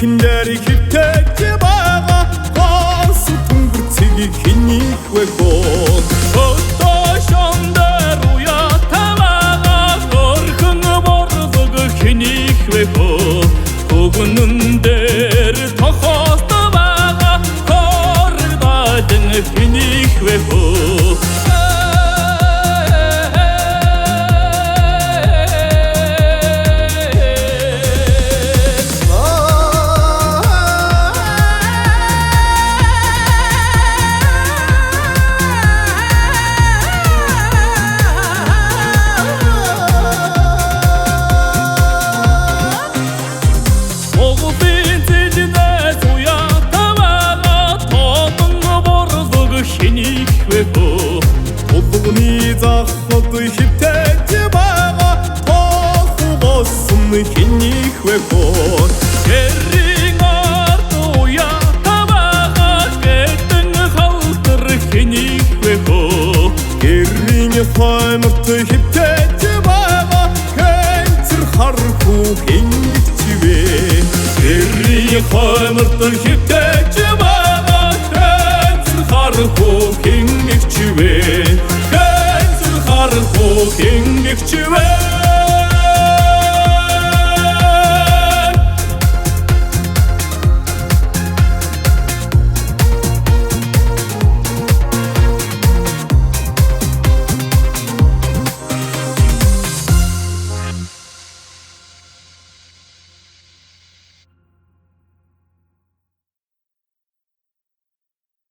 Хиндэрийг хөвтөж байгаа гос түнгэрцгийг хэнийг вэ гоо Өтөшөн дээр уятаваа хөрхөн борлог хэнийг вэ гоо Өгнөн дээр тохостоваа хордадын хэнийг вэ гоо Улууны захад хөвтөж байгаа хохгосон хэнийг вэ гоо Гэрийн ард уятаваа гэтэн халтар хэнийг вэ гоо Гэрийн хаймарт хөвтөж байгаа хэнцэр хархуу хэнийг ч вэ Гэрийн хаймарт хөвтөж байгаа хэнцэр хархуу хэнийг ч вэ Хингэгчвэ